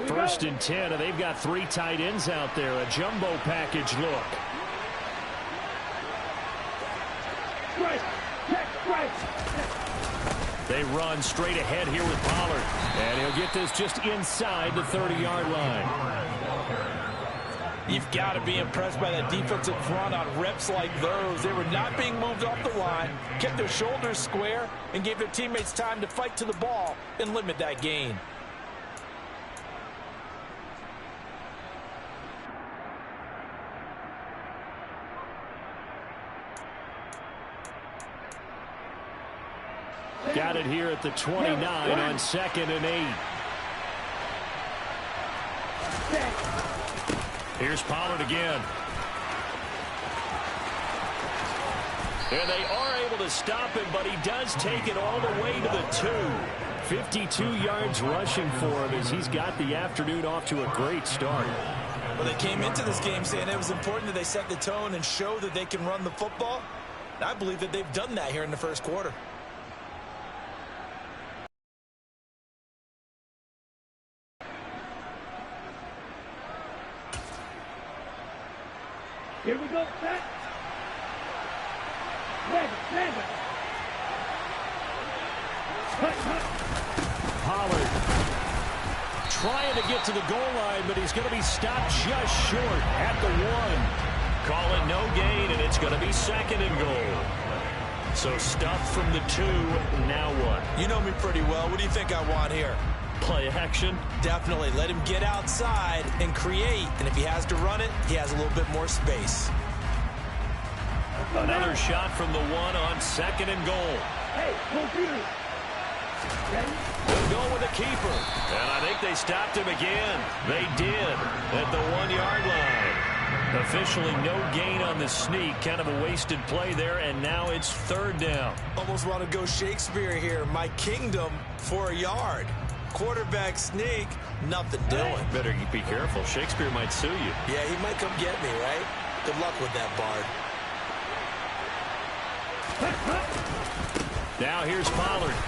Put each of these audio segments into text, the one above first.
First and 10, and they've got 3 tight ends out there. A jumbo package look. They run straight ahead here with Pollard. And he'll get this just inside the 30-yard line. You've got to be impressed by that defensive front on reps like those. They were not being moved off the line, kept their shoulders square, and gave their teammates time to fight to the ball and limit that gain. Got it here at the 29 on 2nd and 8. Here's Pollard again. And they are able to stop him, but he does take it all the way to the 2. 52 yards rushing for him as he's got the afternoon off to a great start. Well, they came into this game saying it was important that they set the tone and show that they can run the football. And I believe that they've done that here in the first quarter. Here we go, set. Pollard trying to get to the goal line, but he's going to be stopped just short at the 1. Call it no gain, and it's going to be 2nd and goal. So stuff from the 2. Now what? You know me pretty well. What do you think I want here? Play action? Definitely. Let him get outside and create. And if he has to run it, he has a little bit more space. Another shot from the 1 on 2nd and goal. Hey, computer. They'll go with the keeper. And I think they stopped him again. They did at the 1-yard line. Officially no gain on the sneak. Kind of a wasted play there, and now it's 3rd down. Almost want to go Shakespeare here. My kingdom for a yard. Quarterback sneak, nothing doing. Better be careful. Shakespeare might sue you. Yeah, he might come get me, right? Good luck with that, Bard. Now here's Pollard.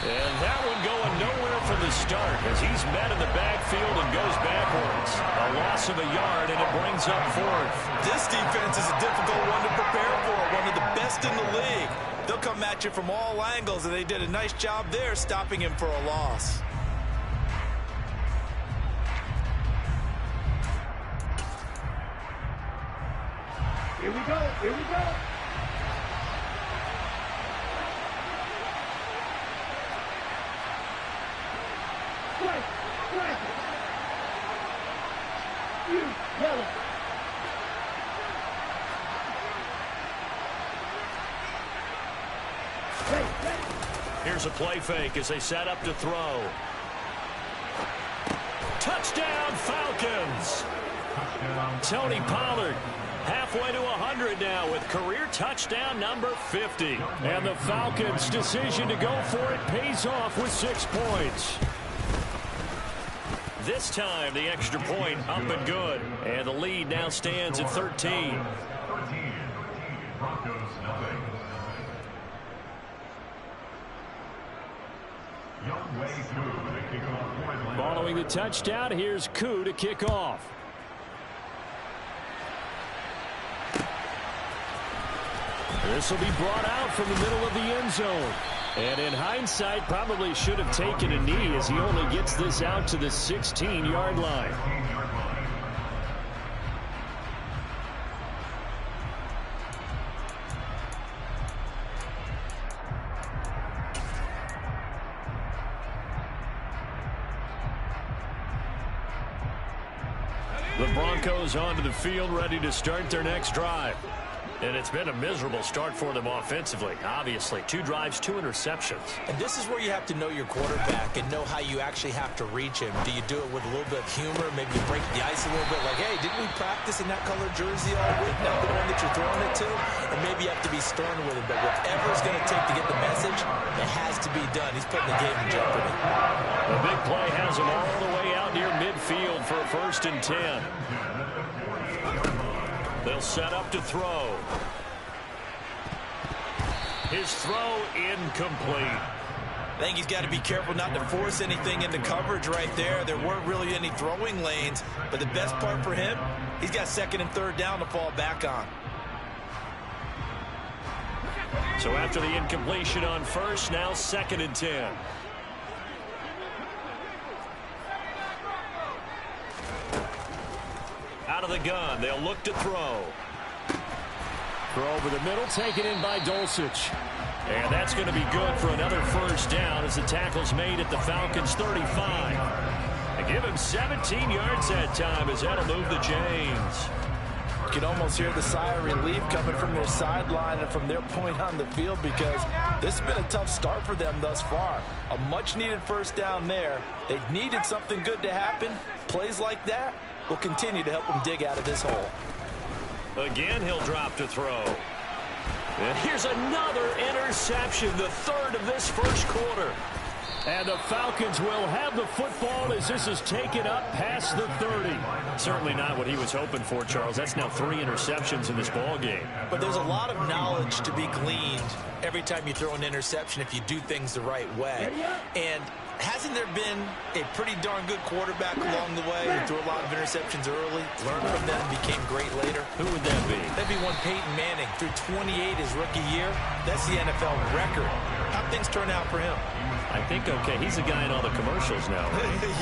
And that one going nowhere from the start as he's met in the backfield and goes backwards. A loss of a yard, and it brings up 4th. This defense is a difficult one to prepare for. One of the best in the league. They'll come at you from all angles, and they did a nice job there stopping him for a loss. Here we go, here we go. Strike. You, yellow. Here's a play fake as they set up to throw. Touchdown, Falcons! Tony Pollard halfway to 100 now with career touchdown number 50. And the Falcons' decision to go for it pays off with 6 points. This time, the extra point up and good. And the lead now stands at 13. Following the touchdown, here's Koo to kick off. This will be brought out from the middle of the end zone. And in hindsight, probably should have taken a knee as he only gets this out to the 16-yard line. The Broncos onto the field, ready to start their next drive. And it's been a miserable start for them offensively. Obviously, 2 drives, 2 interceptions. And this is where you have to know your quarterback and know how you actually have to reach him. Do you do it with a little bit of humor, maybe you break the ice a little bit, like, hey, didn't we practice in that color jersey all week, not the one that you're throwing it to? And maybe you have to be stern with him, but whatever it's going to take to get the message, it has to be done. He's putting the game in jeopardy. The big play has him all the way out near midfield for a 1st and 10. They'll set up to throw. His throw incomplete. I think he's got to be careful not to force anything into coverage right there. There weren't really any throwing lanes, but the best part for him, he's got second and third down to fall back on. So after the incompletion on first, now 2nd and 10. Out of the gun, they'll look to throw. Throw over the middle, taken in by Dulcich. And that's going to be good for another first down as the tackle's made at the Falcons' 35. They give him 17 yards that time as that'll move the chains. You can almost hear the sigh of relief coming from their sideline and from their point on the field because this has been a tough start for them thus far. A much-needed first down there. They needed something good to happen. Plays like that will continue to help them dig out of this hole. Again, he'll drop to throw. And here's another interception, the third of this first quarter. And the Falcons will have the football as this is taken up past the 30. Certainly not what he was hoping for, Charles. That's now 3 interceptions in this ball game. But there's a lot of knowledge to be gleaned every time you throw an interception if you do things the right way. And hasn't there been a pretty darn good quarterback along the way who threw a lot of interceptions early, learned from them, became great later? Who would that be? That'd be one Peyton Manning. Threw 28 his rookie year. That's the NFL record. How'd things turn out for him? I think okay. He's the guy in all the commercials now.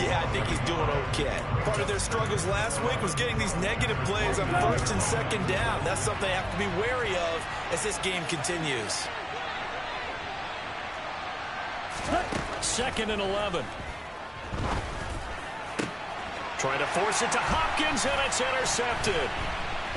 Yeah, I think he's doing okay. Part of their struggles last week was getting these negative plays on first and second down. That's something they have to be wary of as this game continues. 2nd and 11. Trying to force it to Hopkins, and it's intercepted.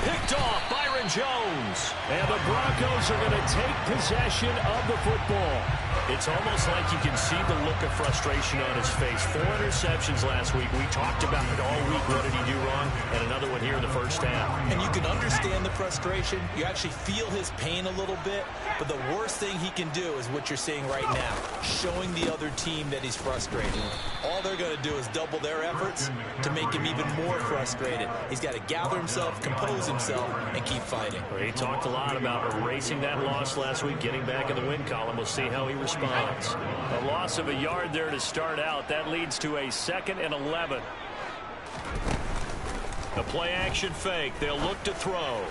Picked off Byron Jones. And the Broncos are going to take possession of the football. It's almost like you can see the look of frustration on his face. 4 interceptions last week. We talked about it all week. What did he do wrong? And another one here in the first half. And you can understand the frustration. You actually feel his pain a little bit. But the worst thing he can do is what you're seeing right now, showing the other team that he's frustrated. All they're going to do is double their efforts to make him even more frustrated. He's got to gather himself, compose himself, and keep fighting. He talked a lot about erasing that loss last week, getting back in the win column. We'll see how he responds. A loss of a yard there to start out. That leads to a 2nd and 11. The play action fake. They'll look to throw.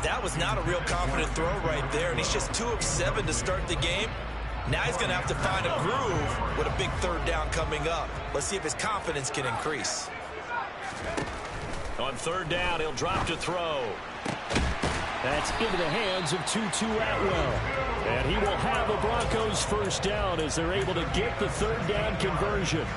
That was not a real confident throw right there, and he's just 2 of 7 to start the game. Now he's going to have to find a groove with a big third down coming up. Let's see if his confidence can increase. On 3rd down, he'll drop to throw. That's into the hands of Tutu Atwell. And he will have the Broncos first down as they're able to get the 3rd down conversion.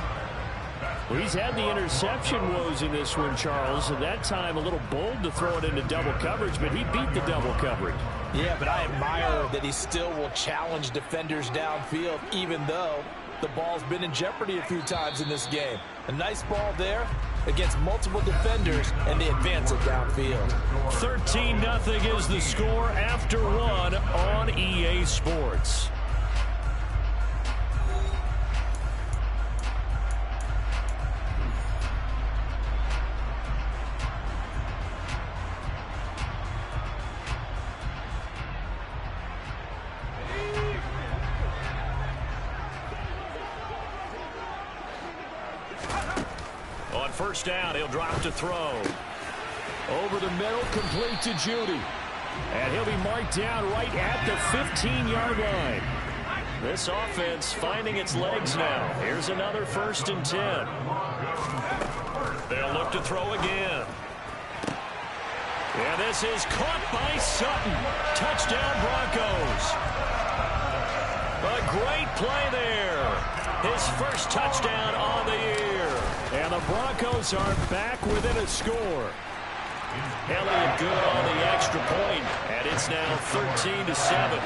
Well, he's had the interception woes in this one, Charles. At that time, a little bold to throw it into double coverage, but he beat the double coverage. Yeah, but I admire that he still will challenge defenders downfield, even though the ball's been in jeopardy a few times in this game. A nice ball there against multiple defenders, and they advance it downfield. 13-0 is the score after 1 on EA Sports. On 1st down, he'll drop to throw. Over the middle, complete to Judy. And he'll be marked down right at the 15-yard line. This offense finding its legs now. Here's another 1st and 10. They'll look to throw again. And this is caught by Sutton. Touchdown, Broncos. A great play there. His first touchdown on the year. And the Broncos are back within a score. Elliott good on the extra point, and it's now 13-7.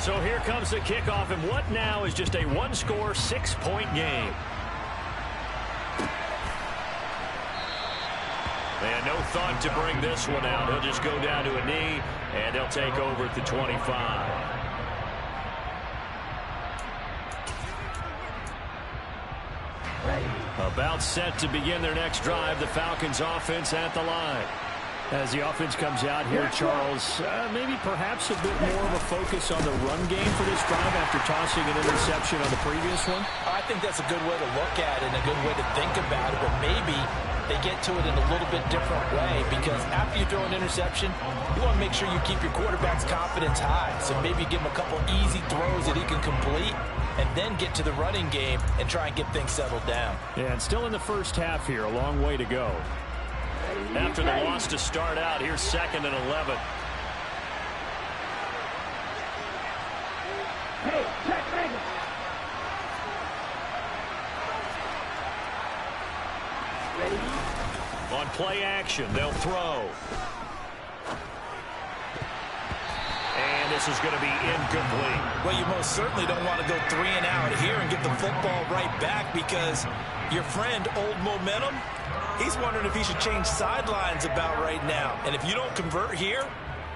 So here comes the kickoff, and what now is just a 1-score, 6-point game. They had no thought to bring this one out. He'll just go down to a knee, and they'll take over at the 25. About set to begin their next drive, the Falcons offense at the line. As the offense comes out here, Charles, maybe perhaps a bit more of a focus on the run game for this drive after tossing an interception on the previous one? I think that's a good way to look at it and a good way to think about it, but maybe they get to it in a little bit different way, because after you throw an interception, you want to make sure you keep your quarterback's confidence high. So maybe give him a couple easy throws that he can complete and then get to the running game and try and get things settled down. Yeah, and still in the first half here, a long way to go. After the loss to start out, here's 2nd and 11. Hey, check Rager. Ready? On play action, they'll throw. And this is going to be incomplete. Well, you most certainly don't want to go 3 and out here and get the football right back, because your friend, Old Momentum, he's wondering if he should change sidelines about right now. And if you don't convert here,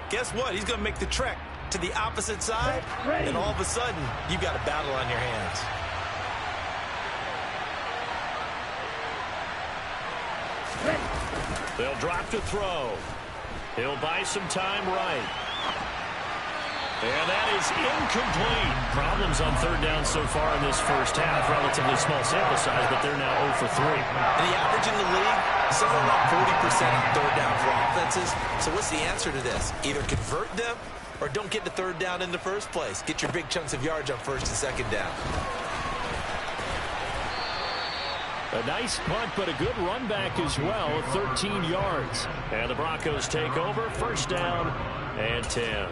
guess what? He's going to make the trek to the opposite side, and all of a sudden, you've got a battle on your hands. They'll drop to throw. He'll buy some time right. And that is incomplete. Problems on 3rd down so far in this first half. Relatively small sample size, but they're now 0 for 3. And the average in the league, somewhere around 40% on 3rd down for offenses. So what's the answer to this? Either convert them or don't get the 3rd down in the first place. Get your big chunks of yards on 1st and 2nd down. A nice punt, but a good run back as well, 13 yards. And the Broncos take over, 1st down and 10.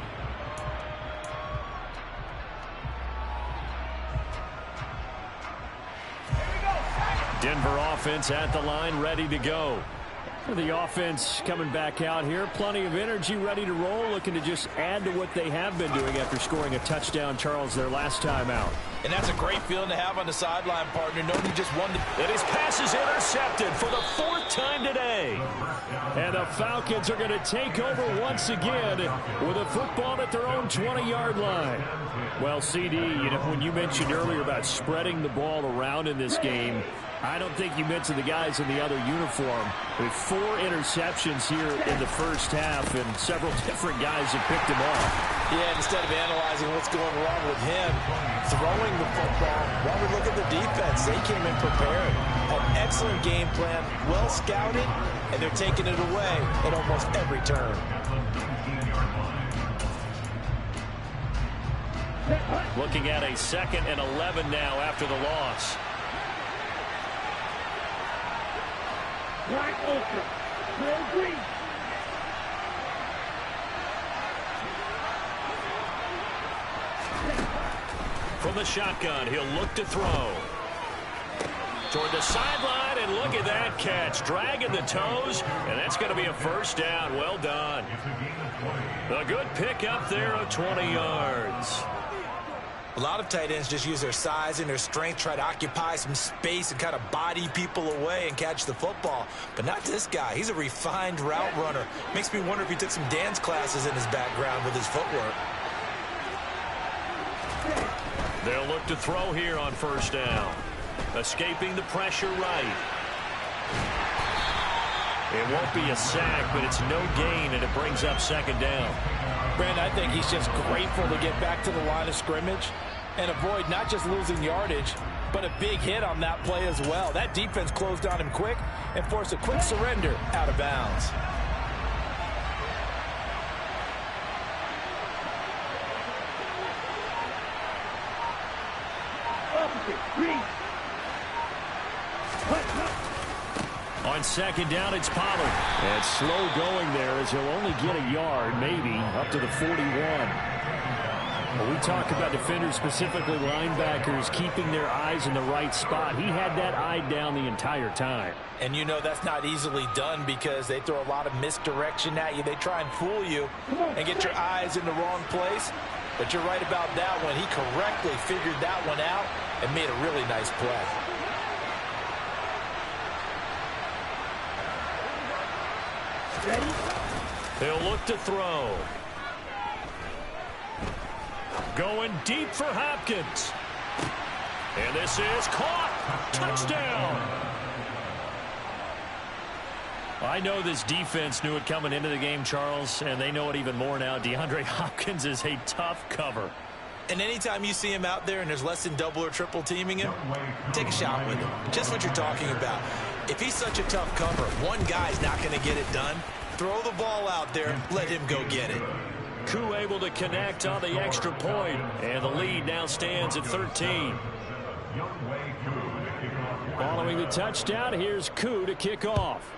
Denver offense at the line, ready to go. The offense coming back out here, plenty of energy, ready to roll, looking to just add to what they have been doing after scoring a touchdown, Charles, their last time out. And that's a great feeling to have on the sideline, partner, knowing you just won. And his pass is intercepted for the 4th time today. And the Falcons are going to take over once again with a football at their own 20-yard line. Well, CD, you know, when you mentioned earlier about spreading the ball around in this game, I don't think you mentioned the guys in the other uniform. With 4 interceptions here in the first half, and several different guys have picked him off. Yeah, instead of analyzing what's going wrong with him, throwing the football, while we look at the defense, they came in prepared. An excellent game plan, well scouted, and they're taking it away at almost every turn. Looking at a 2nd and 11 now after the loss. Black Ultra. Pearl Green. From the shotgun, he'll look to throw. Toward the sideline, and look at that catch. Dragging the toes, and that's going to be a 1st down. Well done. A good pick up there of 20 yards. A lot of tight ends just use their size and their strength, try to occupy some space and kind of body people away and catch the football. But not this guy. He's a refined route runner. Makes me wonder if he took some dance classes in his background with his footwork. They'll look to throw here on 1st down. Escaping the pressure right. It won't be a sack, but it's no gain, and it brings up 2nd down. Brandon, I think he's just grateful to get back to the line of scrimmage and avoid not just losing yardage, but a big hit on that play as well. That defense closed on him quick and forced a quick surrender out of bounds. Green. On 2nd down, it's Pollard. And slow going there as he'll only get a yard, maybe, up to the 41. When we talk about defenders, specifically linebackers, keeping their eyes in the right spot, he had that eye down the entire time. And you know that's not easily done because they throw a lot of misdirection at you. They try and fool you and get your eyes in the wrong place. But you're right about that one. He correctly figured that one out and made a really nice play. Ready? He'll look to throw. Going deep for Hopkins. And this is caught. Touchdown. I know this defense knew it coming into the game, Charles, and they know it even more now. DeAndre Hopkins is a tough cover. And anytime you see him out there and there's less than double or triple teaming him, take a shot with him. Just what you're talking about. If he's such a tough cover, one guy's not going to get it done. Throw the ball out there. Let him go get it. Koo able to connect on the extra point, and the lead now stands at 13. Following the touchdown, here's Koo to kick off.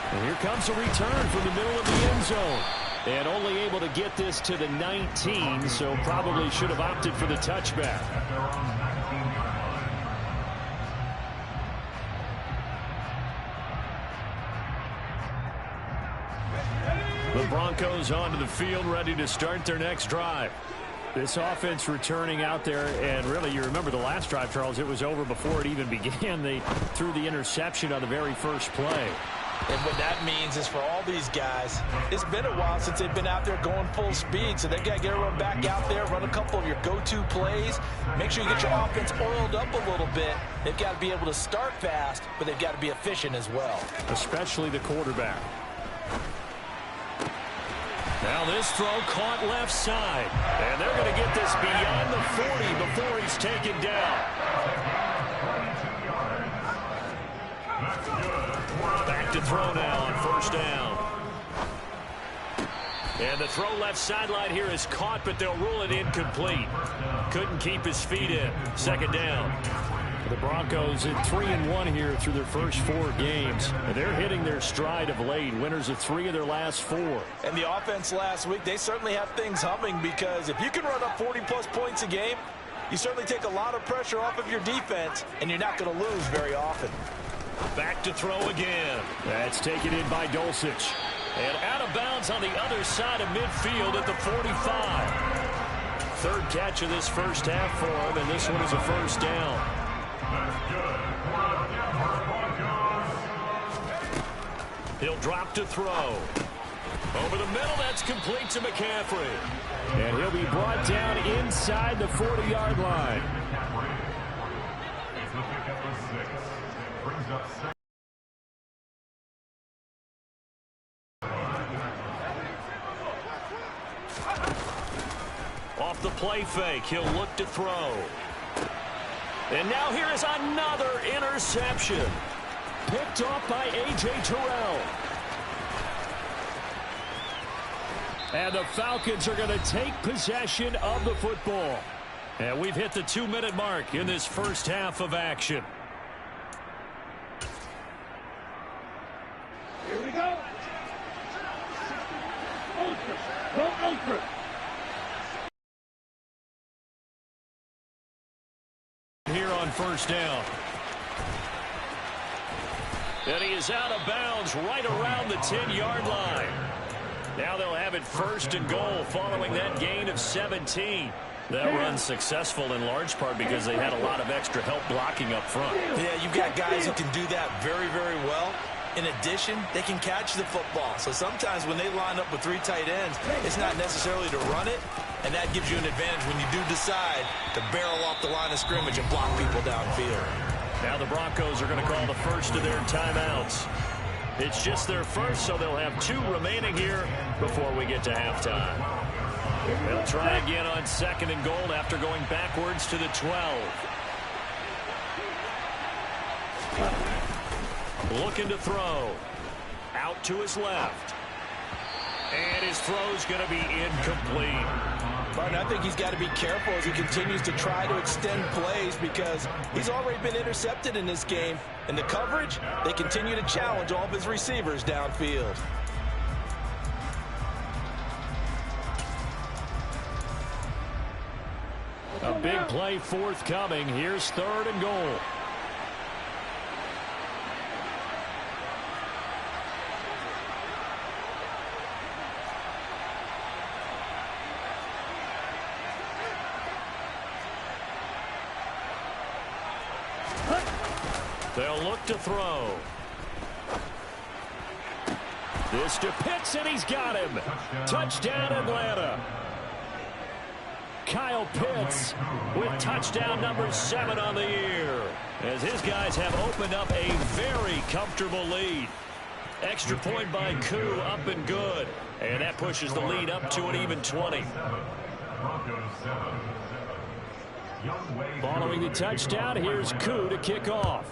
And here comes a return from the middle of the end zone. And only able to get this to the 19, so probably should have opted for the touchback. The Broncos onto the field, ready to start their next drive. This offense returning out there, and really, you remember the last drive, Charles, it was over before it even began. They threw the interception on the very first play. And what that means is for all these guys, it's been a while since they've been out there going full speed, so they've got to get everyone back out there, run a couple of your go-to plays, make sure you get your offense oiled up a little bit. They've got to be able to start fast, but they've got to be efficient as well. Especially the quarterback. Now this throw caught left side, and they're going to get this beyond the 40 before he's taken down. Back to throw now on first down. And the throw left sideline here is caught, but they'll rule it incomplete. Couldn't keep his feet in. Second down. The Broncos at 3-1 here through their first 4 games. And they're hitting their stride of late. Winners of 3 of their last 4. And the offense last week, they certainly have things humming, because if you can run up 40-plus points a game, you certainly take a lot of pressure off of your defense, and you're not going to lose very often. Back to throw again. That's taken in by Dulcich. And out of bounds on the other side of midfield at the 45. Third catch of this first half for him, and this one is a first down. He'll drop to throw. Over the middle, that's complete to McCaffrey. And he'll be brought down inside the 40-yard line. Off the play fake, he'll look to throw. And now here is another interception. Picked off by A.J. Terrell. And the Falcons are going to take possession of the football. And we've hit the 2-minute mark in this first half of action. Here we go. Ultra. Go Ultra. Here on first down. And he is out of bounds right around the 10-yard line. Now they'll have it first and goal following that gain of 17. That run's successful in large part because they had a lot of extra help blocking up front. Yeah, you've got guys who can do that very, very well. In addition, they can catch the football. So sometimes when they line up with 3 tight ends, it's not necessarily to run it, and that gives you an advantage when you do decide to barrel off the line of scrimmage and block people downfield. Now the Broncos are going to call the first of their timeouts. It's just their first, so they'll have 2 remaining here before we get to halftime. They'll try again on second and goal after going backwards to the 12. Looking to throw. Out to his left. And his throw's going to be incomplete. Martin, I think he's got to be careful as he continues to try to extend plays because he's already been intercepted in this game. And the coverage, they continue to challenge all of his receivers downfield. A big play forthcoming. Here's third and goal. They'll look to throw. This to Pitts, and he's got him. Touchdown, Atlanta. Kyle Pitts with touchdown number 7 on the year, as his guys have opened up a very comfortable lead. Extra point by Koo, up and good. And that pushes the lead up to an even 20. Following the touchdown, here's Koo to kick off.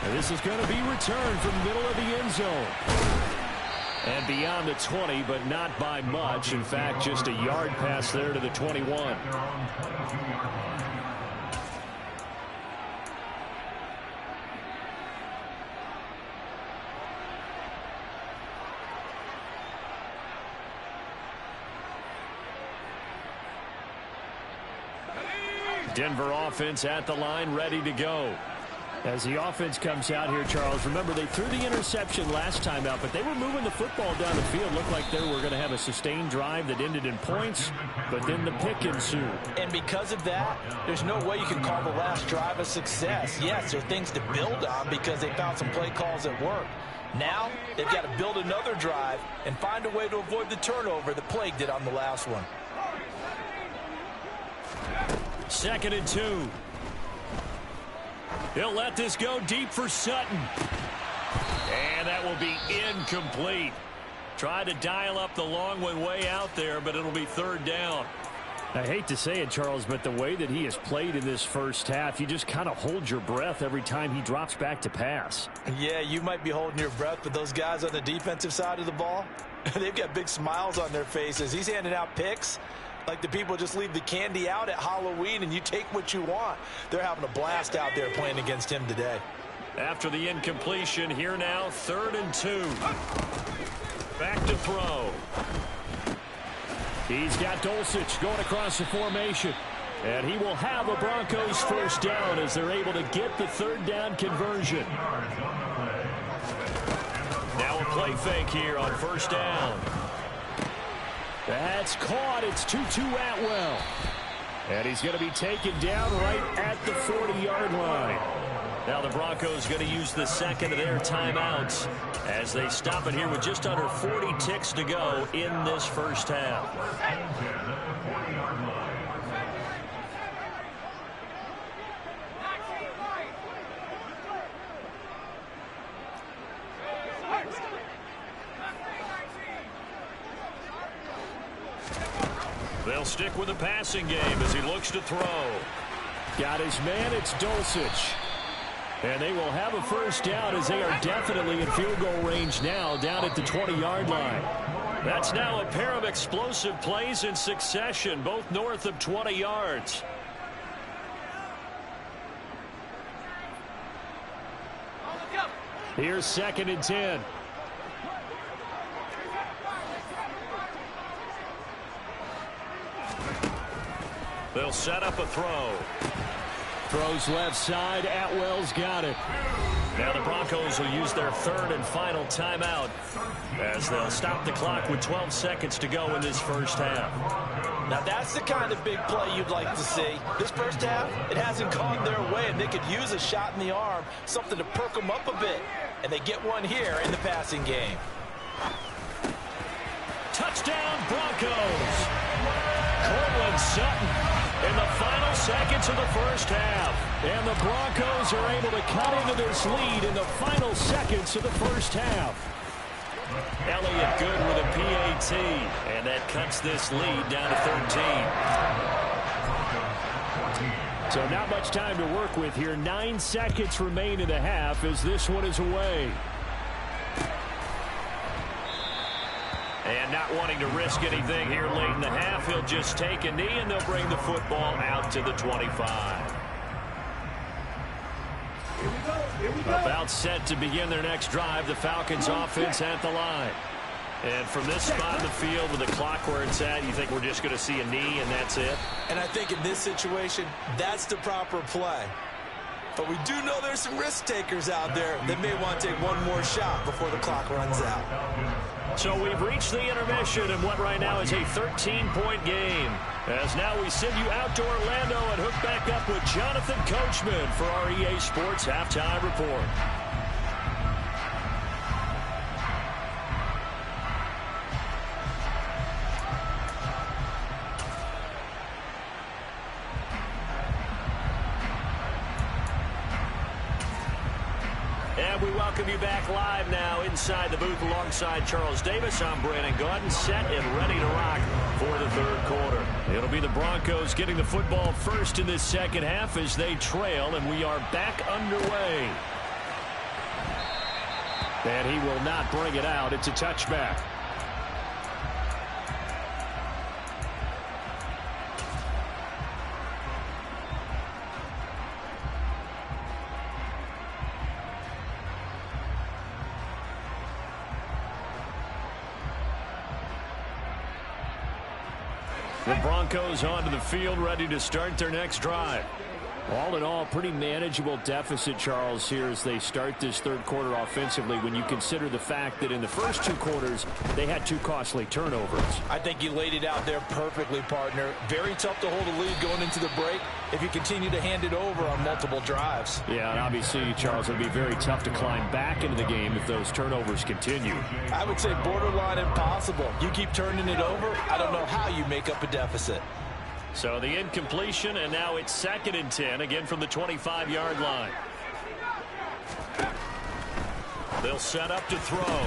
And this is going to be returned from the middle of the end zone. And beyond the 20, but not by much. In fact, just a yard pass there to the 21. Denver offense at the line, ready to go. As the offense comes out here, Charles, remember they threw the interception last time out, but they were moving the football down the field. Looked like they were going to have a sustained drive that ended in points, but then the pick ensued. And because of that, there's no way you can call the last drive a success. Yes, there are things to build on because they found some play calls that work. Now, they've got to build another drive and find a way to avoid the turnover that Plague did on the last one. 2nd and 2. He'll let this go deep for Sutton. And that will be incomplete. Try to dial up the long one way out there, but it'll be 3rd down. I hate to say it, Charles, but the way that he has played in this first half, you just kind of hold your breath every time he drops back to pass. Yeah, you might be holding your breath, but those guys on the defensive side of the ball, they've got big smiles on their faces. He's handing out picks like the people just leave the candy out at Halloween and you take what you want. They're having a blast out there playing against him today. After the incompletion, here now, 3rd and 2. Back to throw. He's got Dulcich going across the formation. And he will have a Broncos first down as they're able to get the 3rd down conversion. Now a play fake here on 1st down. That's caught. It's Tutu Atwell. And he's going to be taken down right at the 40-yard line. Now the Broncos going to use the 2nd of their timeouts as they stop it here with just under 40 ticks to go in this first half. They'll stick with the passing game as he looks to throw. Got his man, it's Dulcich. And they will have a first down as they are definitely in field goal range now down at the 20-yard line. That's now a pair of explosive plays in succession, both north of 20 yards. Here's 2nd and 10. They'll set up a throw. Throws left side. Atwell's got it. Now the Broncos will use their 3rd and final timeout as they'll stop the clock with 12 seconds to go in this first half. Now that's the kind of big play you'd like to see. This first half, it hasn't gone their way, and they could use a shot in the arm, something to perk them up a bit. And they get one here in the passing game. Touchdown, Broncos. Courtland Sutton in the final seconds of the first half. And the Broncos are able to cut into this lead in the final seconds of the first half. Elliott good with a PAT. And that cuts this lead down to 13. So not much time to work with here. 9 seconds remain in the half as this one is away. And not wanting to risk anything here late in the half, he'll just take a knee and they'll bring the football out to the 25. About set to begin their next drive, the Falcons offense at the line. And from this spot in the field with the clock where it's at, you think we're just going to see a knee and that's it? And I think in this situation, that's the proper play. But we do know there's some risk takers out there that may want to take one more shot before the clock runs out. So we've reached the intermission in what right now is a 13-point game. As now we send you out to Orlando and hook back up with Jonathan Coachman for our EA Sports Halftime Report. We welcome you back live now inside the booth alongside Charles Davis. I'm Brandon Gaudin, set and ready to rock for the third quarter. It'll be the Broncos getting the football first in this second half as they trail, and we are back underway. And he will not bring it out. It's a touchback. The Broncos onto the field, ready to start their next drive. All in all, pretty manageable deficit, Charles, here as they start this third quarter offensively when you consider the fact that in the first two quarters, they had two costly turnovers. I think you laid it out there perfectly, partner. Very tough to hold a lead going into the break if you continue to hand it over on multiple drives. Yeah, and obviously, Charles, it'll be very tough to climb back into the game if those turnovers continue. I would say borderline impossible. You keep turning it over, I don't know how you make up a deficit. So the incompletion, and now it's 2nd and 10, again from the 25-yard line. They'll set up to throw.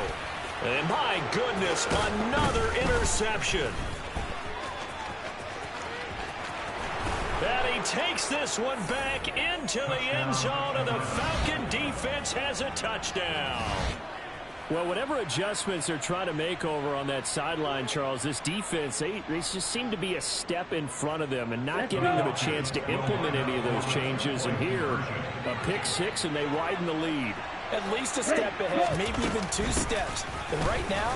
And my goodness, another interception. And he takes this one back into the end zone, and the Falcon defense has a touchdown. Well, whatever adjustments they're trying to make over on that sideline, Charles, this defense, they just seem to be a step in front of them and not giving them a chance to implement any of those changes. And here, a pick six, and they widen the lead. At least a step ahead, maybe even 2 steps. And right now,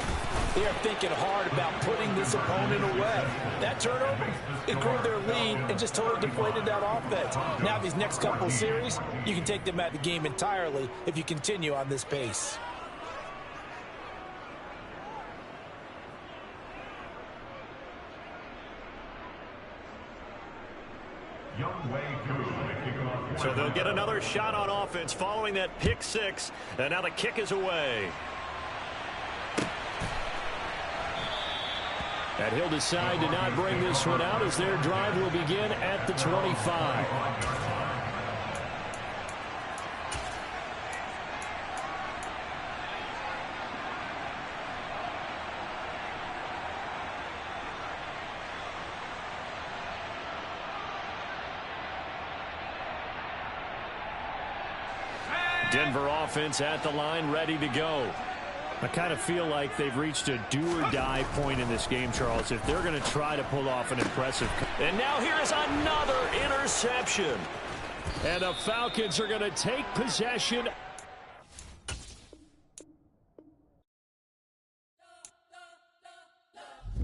they are thinking hard about putting this opponent away. That turnover, it grew their lead and just totally deflated that offense. Now these next couple of series, you can take them out of the game entirely if you continue on this pace. So they'll get another shot on offense following that pick six, and now the kick is away. And he'll decide to not bring this one out as their drive will begin at the 25. Denver offense at the line, ready to go. I kind of feel like they've reached a do-or-die point in this game, Charles, if they're going to try to pull off an impressive. And now here's another interception. And the Falcons are going to take possession.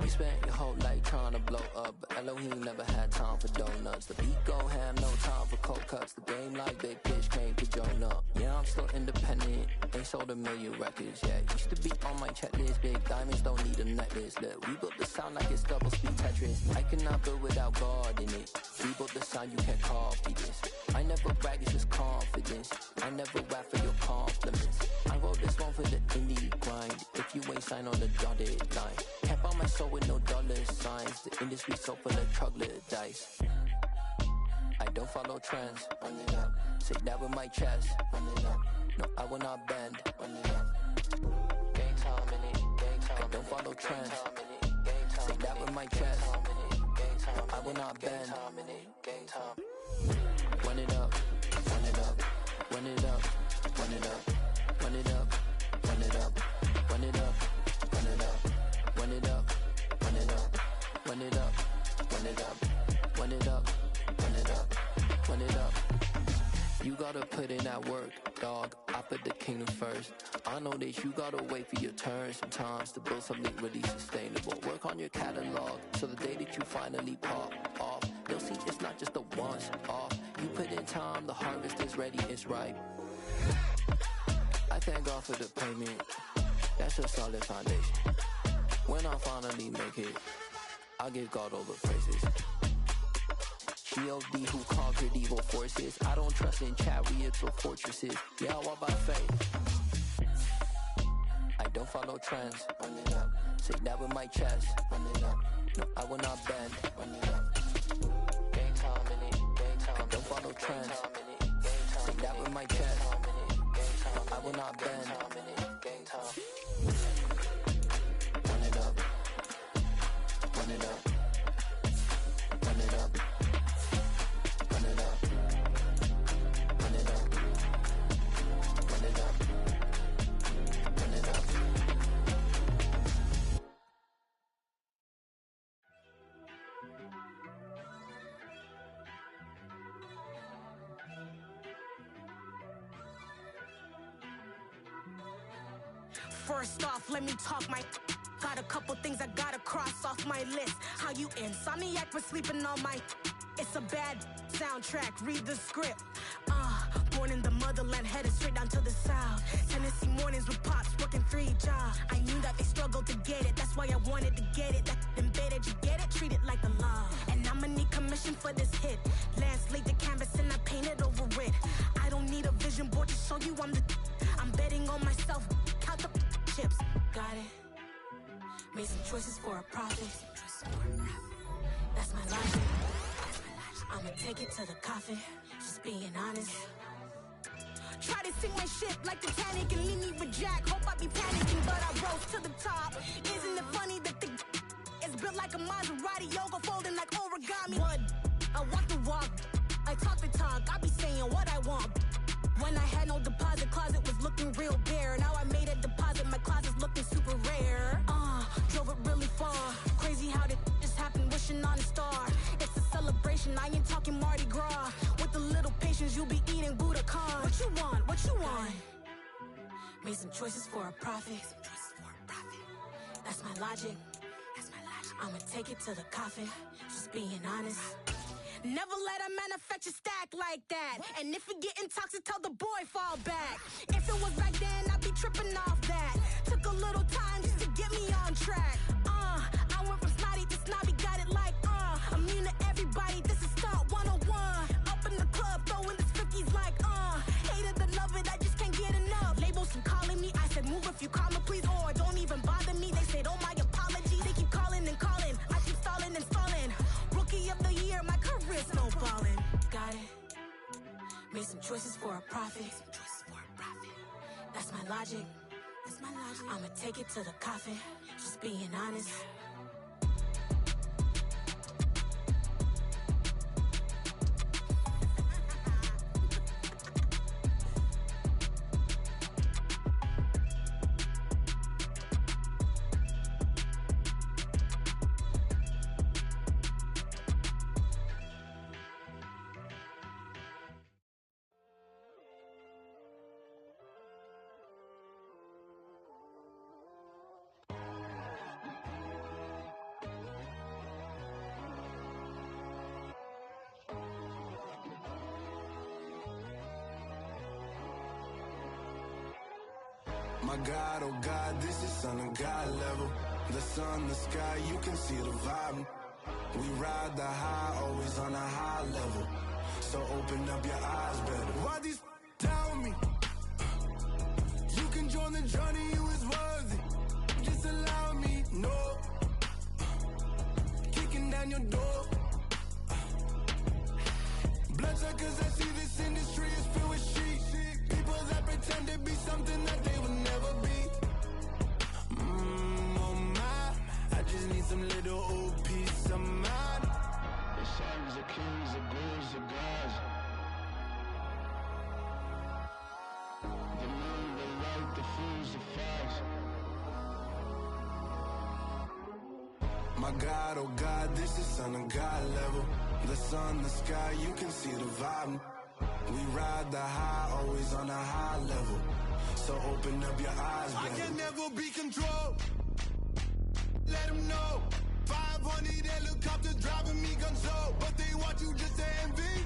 You spent your whole life trying to blow up, but Elohim never had time for donuts. The beat gon' have no time for cold cuts. The game like Big Pitch came to join up. Yeah, I'm still independent, ain't sold a million records yet. Used to be on my checklist, big diamonds don't need a necklace. Look, we built the sound like it's double speed Tetris. I cannot build without God in it. We built the sound, you can't copy this. I never brag, it's just confidence. I never rap for your compliments. I wrote this one for the indie grind. If you ain't signed on the dotted line, can't buy my soul with no dollar signs. The industry so full of troglodytes. I don't follow trends. Run it up. Say that with my chest. Run it up. No, I will not bend. Run it up. Game time in it. Game time. I don't follow trends. Say that with my chest. No, I will not bend. Game time. Run it up. Run it up. Run it up. Run it up. Run it up. Run it up. Run it up. Run it up. Run it up. Run it up. Run it up. Run it up. Run it up. Run it up. Run it up. You gotta put in that work, dog. I put the kingdom first. I know that you gotta wait for your turn sometimes to build something really sustainable. Work on your catalog so the day that you finally pop off, they'll see it's not just a once off. You put in time, the harvest is ready, it's ripe. I thank God for the payment. That's a solid foundation. When I finally make it, I'll give God all the praises. G.O.D. who conquered evil forces. I don't trust in chariots or fortresses. Yeah, I walk by faith. I don't follow trends. Run it up. Say that with my chest. Run it up. No, I will not bend. Run it up. Game time in it. Game time. I don't follow trends. Say that with my chest. but I will not bend. Game time. Run it up. Run it up. Run it up. Run it up. Run it up. Run it up. Run it up. First off, let me talk my. Got a couple things I gotta cross off my list. How you insomniac for sleeping on my. It's a bad soundtrack, read the script. Born in the motherland, headed straight down to the south. Tennessee mornings with pops, working 3 jobs. I knew that they struggled to get it, that's why I wanted to get it. That embedded, you get it? Treat it like the law. And I'ma need commission for this hit. Lance laid the canvas and I painted over it. I don't need a vision board to show you I'm betting on myself, count the chips. Got it. Made some choices for a profit. That's my logic. I'ma take it to the coffin, just being honest. Try to sink my ship like Titanic and leave me with Jack. Hope I be panicking, but I rose to the top. Isn't it funny that the is built like a Maserati, yoga folding like origami? What? I walk the walk, I talk the talk, I be saying what I want. When I had no deposit, closet was looking real bare. Now I made a deposit, my closet's looking super rare. Drove it really far. Crazy how did just happen, wishing on a star. It's a celebration, I ain't talking Mardi Gras. With a little patience, you'll be eating Budokan. What you want? What you want? Made some choices for a profit. That's my logic. I'ma take it to the coffin, just being honest. Never let a manufacture stack like that. And if it getting toxic, tell the boy fall back. If it was back then, I'd be tripping off that. Took a little time just to get me on track. I went from snotty to snobby, got it like, immune to everybody, this is Stunt 101. Up in the club, throwing this 50s like, hate it, love it, I just can't get enough. Labels from calling me, I said move if you call me please, or don't even bother me. They said, oh my apologies, they keep calling and calling. I keep stalling and stalling. Rookie of the year, my career snowballing. Got it. Made some choices for a profit. That's my logic. I'ma take it to the coffin, just being honest. My God, oh God, this is Son of God level. The sun, the sky, you can see the vibe. We ride the high, always on a high level. So open up your eyes better. Why these tell me? You can join the journey, you is worthy. Just allow me, no. Kicking down your door. Bloodsuckers, I see this industry is filled with sheep. People that pretend to be something that they will never be. Oh my, I just need some little old peace of mind. The sons of kings, the ghouls, the gods. The moon, the light, the fools, the facts. My God, oh God, this is Son of God level. The sun, the sky, you can see the vibe. We ride the high, always on a high level. So open up your eyes, baby. I can never be controlled. Let them know. 500 helicopters driving me gonzo. But they want you just to envy.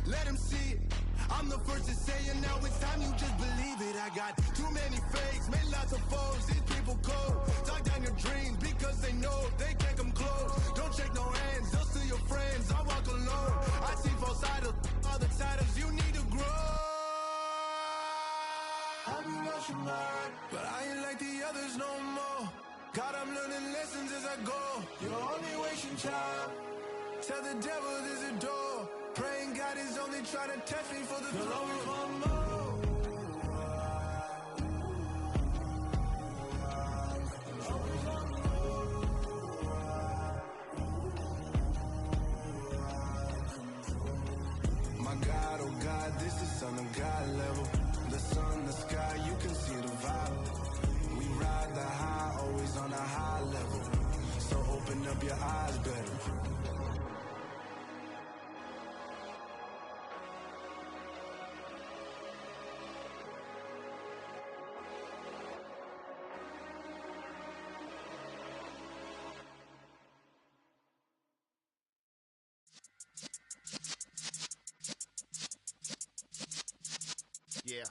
Let them see it. I'm the first to say it, now it's time you just believe it. I got too many fakes, made lots of foes. These people cold. Talk down your dreams because they know they can't come close. Don't shake no hands, they'll steal your friends. I walk alone. I see false idols, other titles, you need to grow. I've been watching mine, but I ain't like the others no more. God, I'm learning lessons as I go. You're only wasting time. Tell the devil there's a door. Praying God is only trying to test me for the glory. up your eyes better. Yeah.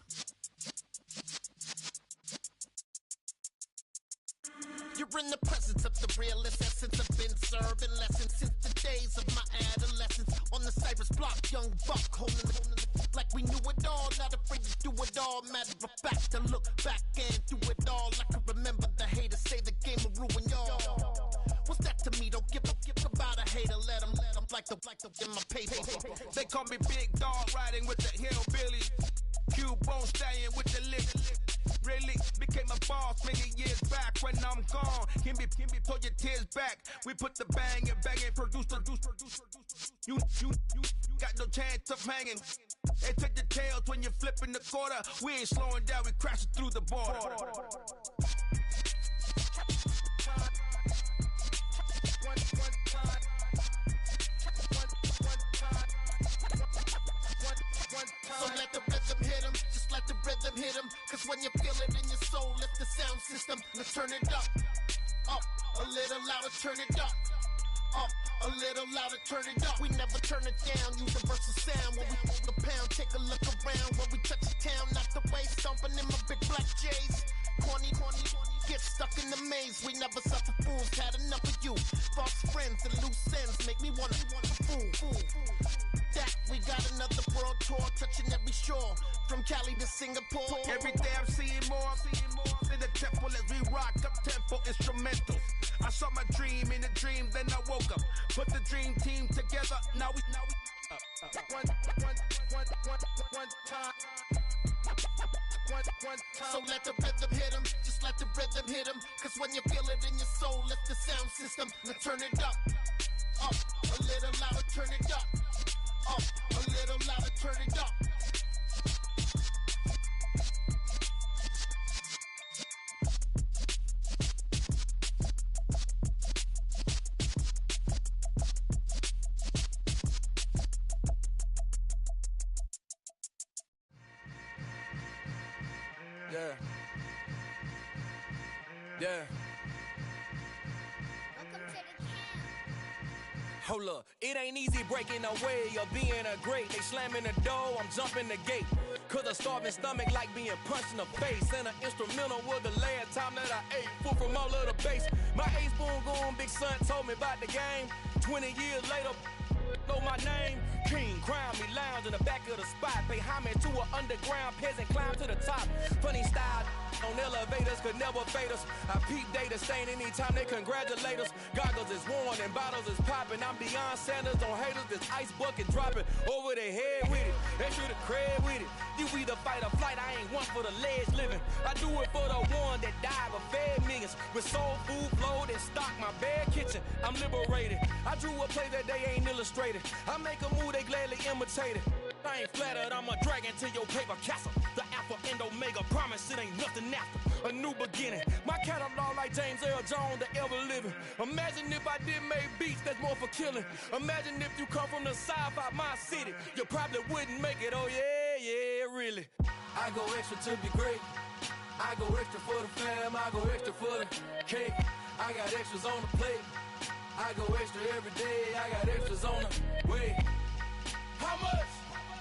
You're in the presence of the realest essence. I've been serving lessons since the days of my adolescence. On the Cypress block, young buck holding the like we knew it all. Not afraid to do it all. Matter of fact, to look back and do it all. I can remember the haters say the game will ruin y'all. What's that to me? Don't give about a hater. Let them like the in my paper. They call me Big Dog, riding with the hillbillies. Q-Bone stallion with the lick. Really became a boss many years back. When I'm gone, can be pull your tears back. We put the bang and produce. You got no chance of hanging. They take the tails when you're flipping the quarter. We ain't slowing down, we crashing through the border. So let the rhythm hit him, just let the rhythm hit him. Cause when you feel it in your soul, lift the sound system. Let's turn it up, a little louder, turn it up, a little louder, turn it up. We never turn it down, universal sound. When we hold the pound, take a look around. When we touch the town, not the way, stomping in my big black J's. Corny, get stuck in the maze. We never suffer fools, had enough of you. False friends and loose ends make me wanna fool. That we got another world tour, touching every shore, from Cali to Singapore. Every day I'm seeing more in the temple as we rock up tempo instrumentals. I saw my dream in a dream, then I woke up. Put the dream team together, now we one time. So let the rhythm hit him, just let the rhythm hit him. Cause when you feel it in your soul, lift the sound system. Let's turn it up, a little louder, turn it up, a little louder, turn it up. Yeah. Hold up, it ain't easy breaking away or being a great. They slamming the door, I'm jumping the gate. Cause a starving stomach like being punched in the face. And an instrumental was the last time that I ate food from all of the bass. My A-Spoon Goon big son told me about the game. 20 years later, know my name. King, crown me, lounge in the back of the spot. Pay homage to an underground peasant, climb to the top. Funny style on elevators could never fade us. I peep data stain anytime they congratulate us. Goggles is worn and bottles is popping. I'm beyond Sanders on haters, this ice bucket dropping over their head with it. They should have cred with it. You either fight or flight, I ain't one for the ledge living. I do it for the one that died but fed millions. With soul food flowed and stocked my bare kitchen. I'm liberated. I drew a play that they ain't illustrated. I make a move, they gladly imitate it. I ain't flattered, I'm a dragon to your paper castle. The Alpha and Omega, promise it ain't nothing after. A new beginning. My catalog like James Earl Jones, the ever living. Imagine if I did make beats that's more for killing. Imagine if you come from the south out my city. You probably wouldn't make it, oh yeah, really. I go extra to be great. I go extra for the fam, I go extra for the cake. I got extras on the plate. I go extra every day, I got extras on the way. How much?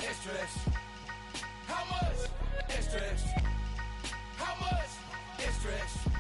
Extra, extra. How much? Extra, extra. How much? Extra, extra.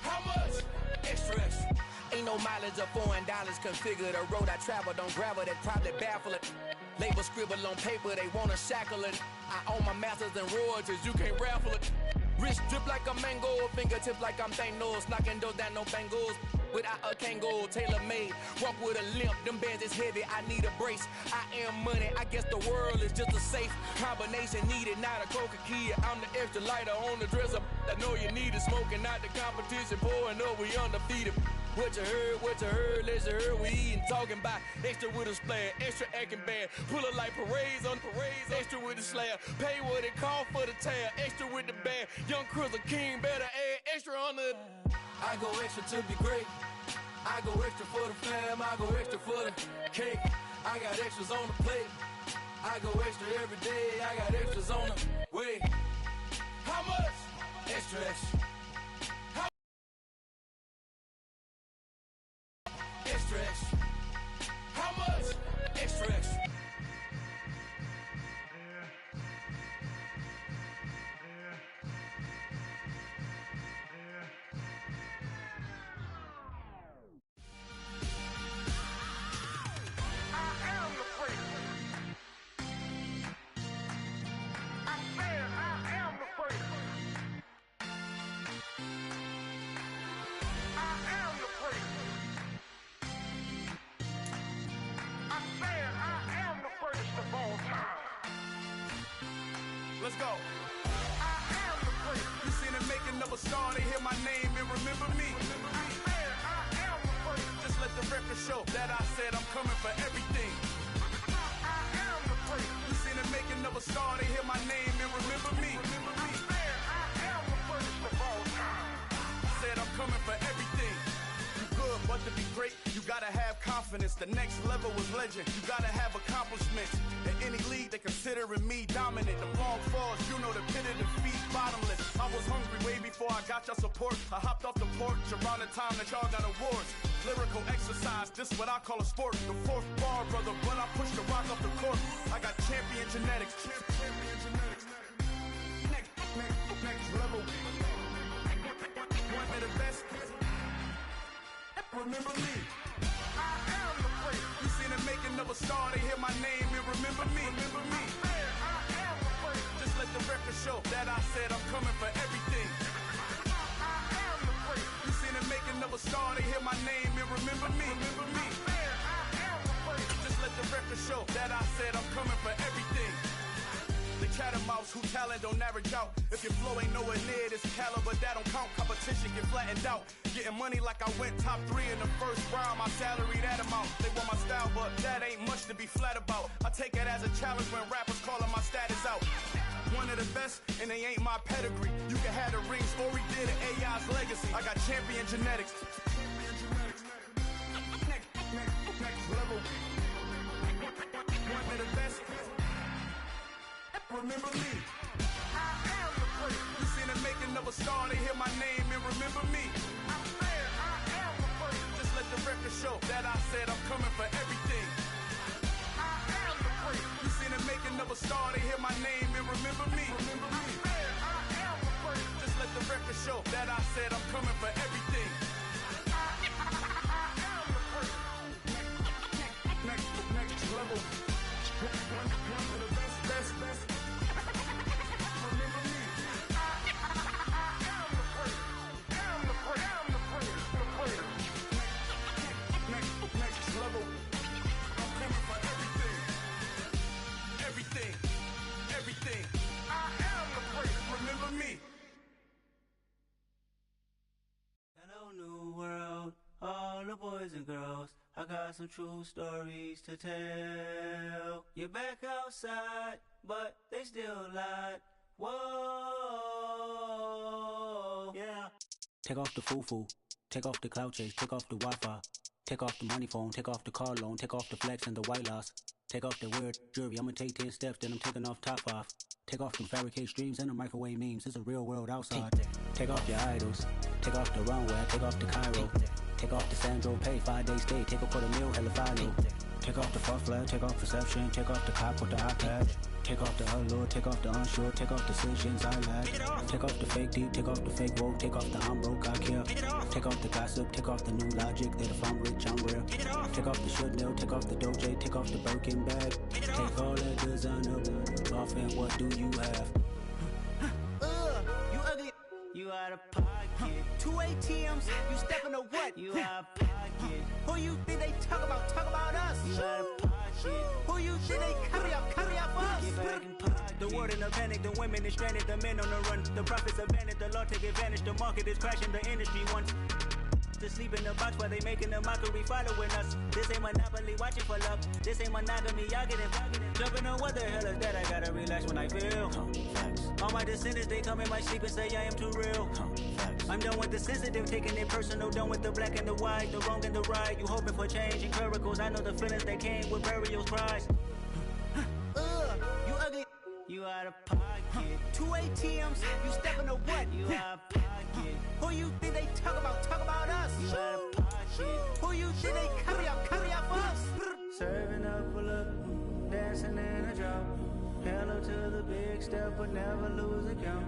How much? Extra, extra. Ain't no mileage of $4 configure the road I travel. Don't gravel that probably baffle it. Label scribble on paper, they wanna shackle it. I own my masters and royalties, you can't raffle it. Wrist drip like a mango, fingertips like I'm Thanos, knocking those down no bangles. Without a Kango, tailor-made, walk with a limp, them bands is heavy, I need a brace. I am money, I guess the world is just a safe combination needed, not a coca key. I'm the extra lighter on the dresser, I know you need it, smoking out the competition, pouring up, we undefeated. What you heard, let's hear we eatin', talking about extra with a splash, extra acting bad, pull it like parades on parades, extra with the slab, pay what it cost for the tab, extra with the bag, young Chris a king, better add extra on the. I go extra to be great, I go extra for the fam, I go extra for the cake. I got extras on the plate. I go extra every day, I got extras on the way. How much? Extra, extra. Extra, extra. How much? Extra, extra. Let's go. You seen the making of a star, they hear my name and remember me. Just let the record show that I said I'm coming for everything. You seen the making of a star, they hear my name and remember me. Said I'm coming for everything. You good, but to be great, you gotta have confidence. The next level was legend. You gotta have accomplishments. In any league, they considering me dominant. The long falls, you know the pit of defeat, bottomless. I was hungry way before I got your support. I hopped off the porch around the time that y'all got awards. Lyrical exercise, this what I call a sport. The fourth bar, brother, when I push the rock off the court. I got champion genetics. Next level. One of the best. Remember me. I am the place. You seen the making of a star, they hear my name and remember me. Remember me. I am the place. Just let the record show that I said I'm coming for everything. I am the place. You seen the making of a star, they hear my name and remember me. Remember me. I am the place. Just let the record show that I said I'm coming for everything. The catamounts who talent don't average out. If your flow ain't nowhere near this caliber, that don't count. Competition get flattened out. Getting money like I went top 3 in the first round. My salary that amount. They want my style, but that ain't much to be flat about. I take it as a challenge when rappers calling my status out. One of the best, and they ain't my pedigree. You can have the rings, or we did it, AI's legacy. I got champion genetics. Next level. One of the best. Remember me. I am the place. You seen the making of a star, they hear my name and remember me. I am the place. Just let the record show that I said I'm coming for everything. I am the place. You seen the making of a star, they hear my name and remember me. Remember me. I am the place. Just let the record show that I said I'm coming for everything. I am the place. Next level. One of the best. Everything. I am the place. Remember me. Hello, new world, all the boys and girls. I got some true stories to tell. You're back outside, but they still lied. Whoa, yeah. Take off the foo-foo, take off the cloud chase, take off the Wi-Fi, take off the money phone, take off the car loan, take off the flex and the white loss. Take off the weird jewelry, I'ma take 10 steps, then I'm taking off top off. Take off the fabricated streams and the microwave memes, it's a real world outside. Take off your idols, take off the runway, take off the Cairo. Take off the Sandro pay, 5-day stay, take a $250,000, hella follow. Take off the fuck flag, take off perception, take off the cop with the iPad. Take off the allure, take off the unsure, take off the decisions I lack. Take off the fake deep, take off the fake woke, take off the I'm broke, I care. Take off the gossip, take off the new logic that if I'm rich, I'm real. Take off the Chanel, take off the Doja, take off the Birkin bag. Take all that designer off and what do you have? You ugly. You out of pocket. 2 ATMs, you stepping to what? You out of pocket. Who you think they talk about? Talk about us. You out of pocket. Who you think they carry up us? Get back in pocket. The world in a panic, the women is stranded, the men on the run. The profits abandoned, the law take advantage. The market is crashing, the industry wants to sleep in the box while they making a mockery following us. This ain't Monopoly, watching for love. This ain't monogamy, y'all get it. Jumping on what the hell is that? I gotta relax when I feel. All my descendants, they come in my sleep and say I am too real. I'm done with the sensitive, taking it personal, done with the black and the white, the wrong and the right. You hoping for change and miracles. I know the feelings that came with burial cries. You ugly. You out of pocket. 2 ATMs, you stepping to what? You out of pocket. Who you think they talk about us? You out of pocket. Who you think they carry out for us? Serving up a look, dancing in a drop. Hello to the big step, but never lose a count.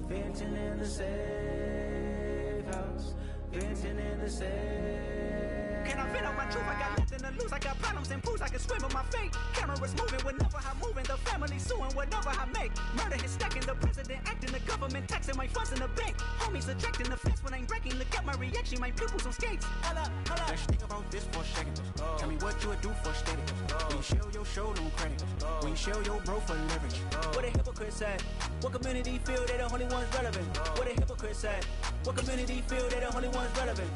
Venting in the safe house. Venting in the safe. Can I vent on my truth? I got nothing to lose. I got problems and pools. I can swim with my fate. Cameras moving whenever I'm moving. The family suing whatever I make. Murder is stacking. The president acting. The government taxing my funds in the bank. Homies ejecting the fence when I'm breaking. Look at my reaction. My pupils on skates. Holla. Let's think about this for a second. Tell me what you would do for status. When you show your show, no credit. When you show your bro for leverage. What a hypocrite said. What community feel they the only ones relevant? What a hypocrite said. What community feel they the only ones relevant?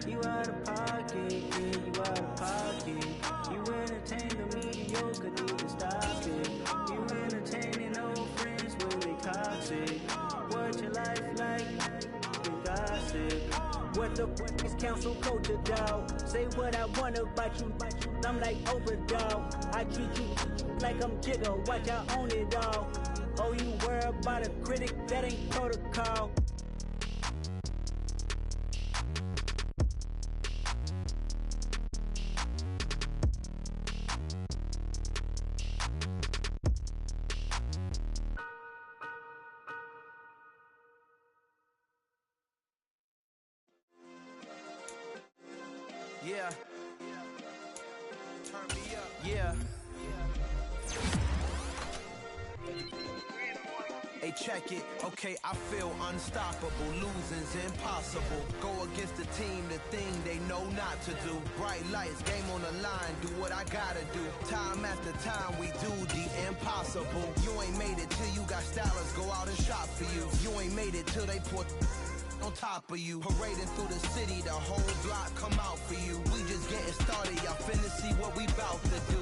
You out of pocket, yeah, you out of pocket. You entertain the mediocre, need to stop it. You entertaining old friends when they toxic. What your life like? You gossip. What the fuck is council culture, dog? Say what I want about you, I'm like overdog. I treat you like I'm Jigga, watch I own it all. Oh, you worry about a critic, that ain't protocol. Yeah. Turn me up. Yeah. Hey, check it. Okay, I feel unstoppable. Losing's impossible. Go against the team, the thing they know not to do. Bright lights, game on the line. Do what I gotta do. Time after time, we do the impossible. You ain't made it till you got stylists go out and shop for you. You ain't made it till they put on top of you. Parading through the city, the whole block come out for you. We just getting started, y'all finna see what we bout to do.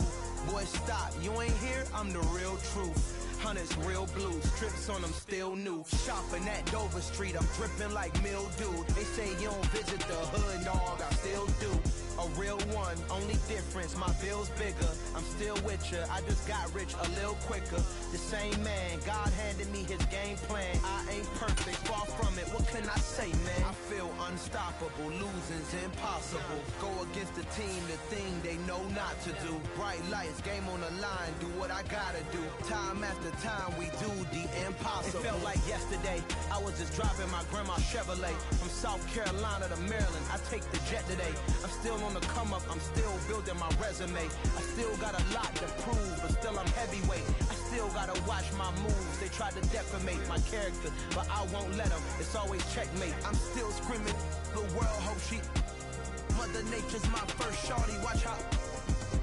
Boy, stop, you ain't here, I'm the real truth. Hunters, real blues, strips on them still new. Shopping at Dover Street, I'm dripping like mildew. They say you don't visit the hood, dog, I still do. A real one, only difference, my bill's bigger. I'm still with ya, I just got rich a little quicker. The same man, God handed me his game plan. I ain't perfect, far from it, what can I say, man? I feel unstoppable, losing's impossible. Go against the team, the thing they know not to do. Bright lights, game on the line, do what I gotta do. Time after time, we do the impossible. It felt like yesterday, I was just driving my grandma's Chevrolet. From South Carolina to Maryland, I take the jet today. I'm still on the come up, I'm still building my resume. I still got a lot to prove, but still I'm heavyweight. I still gotta watch my moves. They tried to defamate my character, but I won't let them. It's always checkmate. I'm still screaming, the world hope she. Mother Nature's my first shorty. Watch how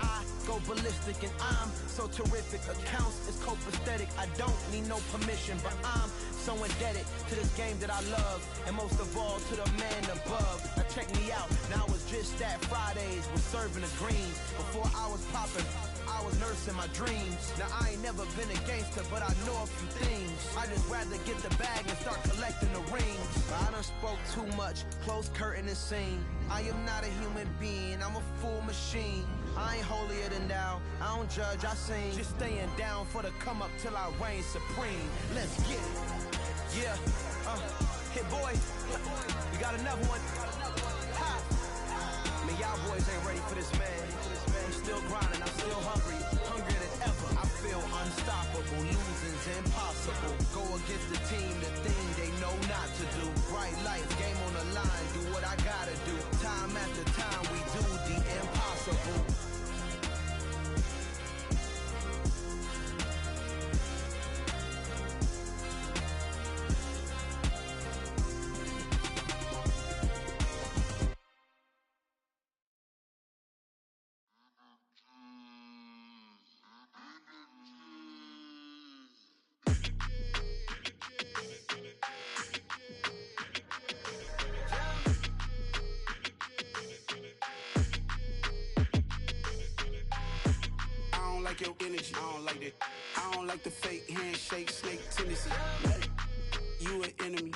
I go ballistic, and I'm so terrific. Accounts is copacetic. I don't need no permission, but I'm so indebted to this game that I love, and most of all to the man above. Now check me out, now I was just at Fridays, was serving the greens. Before I was popping, I was nursing my dreams. Now I ain't never been a gangster, but I know a few things. I just rather get the bag and start collecting the rings. I done spoke too much, close curtain and scene. I am not a human being, I'm a full machine. I ain't holier than thou, I don't judge, I sing. Just staying down for the come up till I reign supreme. Let's get it. Yeah, hit boy, we got another one. Ha! Man, y'all boys ain't ready for this, man. I'm still grinding, I'm still hungry, hungrier than ever. I feel unstoppable, losing's impossible. Go against the team, the thing they know not to do. Bright lights, game on the line, do what I gotta do. Time after time, we do the impossible. Your energy, I don't like that. I don't like the fake handshake, snake tendency. You an enemy.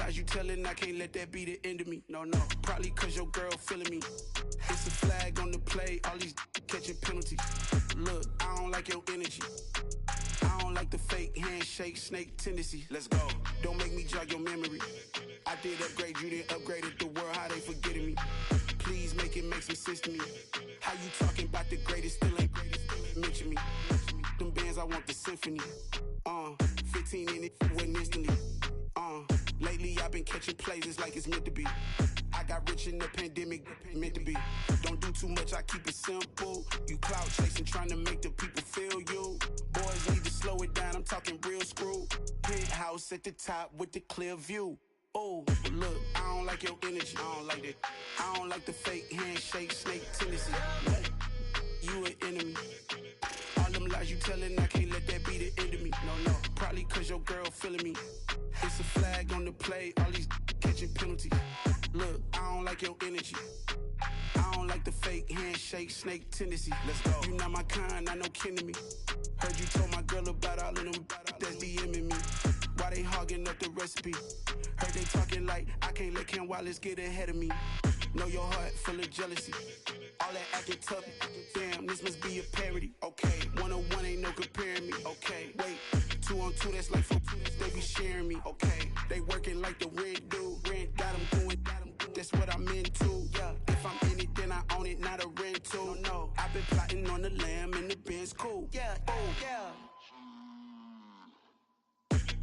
lies you telling, I can't let that be the end of me. No, probably cause your girl feeling me. It's a flag on the play, all these catching penalties. Look, I don't like your energy. I don't like the fake handshake, snake tendency. Let's go. Don't make me jog your memory. I did upgrade you, then upgraded the world, how they forgetting me. Please make it make some sense to me. How you talking about the greatest, still ain't greatest, mention me. Them bands, I want the symphony. 15 in it, wasn't instantly. Lately I've been catching plays, it's like it's meant to be. I got rich in the pandemic, meant to be. Don't do too much, I keep it simple. You clout chasing, trying to make the people feel you. Boys need to slow it down, I'm talking real screw. Penthouse at the top with the clear view. Oh, look, I don't like your energy, I don't like that. I don't like the fake handshake, snake tendency. You an enemy. All them lies you telling, I can't let that be the end of me. No, probably cause your girl feeling me. It's a flag on the play, all these catching penalties. Look, I don't like your energy. I don't like the fake handshake, snake tendency. Let's go. You not my kind, I know kin to me. Heard you told my girl about all of them that's DMing me. Why they hogging up the recipe? Heard they talking like I can't let Ken Wallace get ahead of me. Know your heart full of jealousy. All that acting tough, damn, this must be a parody. Okay, 101 ain't no comparing me. Okay, wait, 2 on 2, that's like 4, they be sharing me. Okay, they working like the rent do. Rent got them going, that's what I'm into. Yeah, if I'm in it, then I own it, not a rental. No, I've been plotting on the lamb and the Benz cool. Yeah,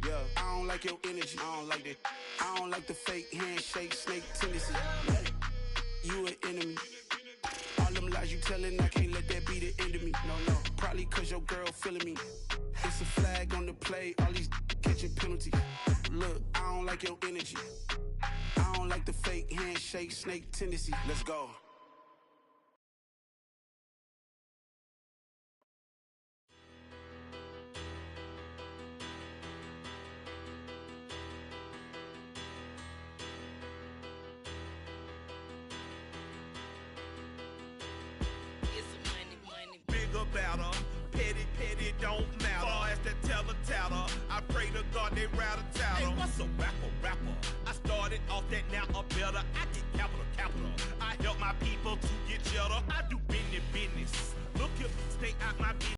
yeah, I don't like your energy, I don't like that. I don't like the fake handshake, snake tendency. You an enemy. All them lies you telling, I can't let that be the end of me. No, probably cause your girl feeling me. It's a flag on the play, all these catching penalties. Look, I don't like your energy. I don't like the fake handshake, snake tendency. Let's go. Better, petty don't matter. Far as the teller, I pray to God they rattle tattle. Hey, what's a rapper? I started off that, now I'm better. I get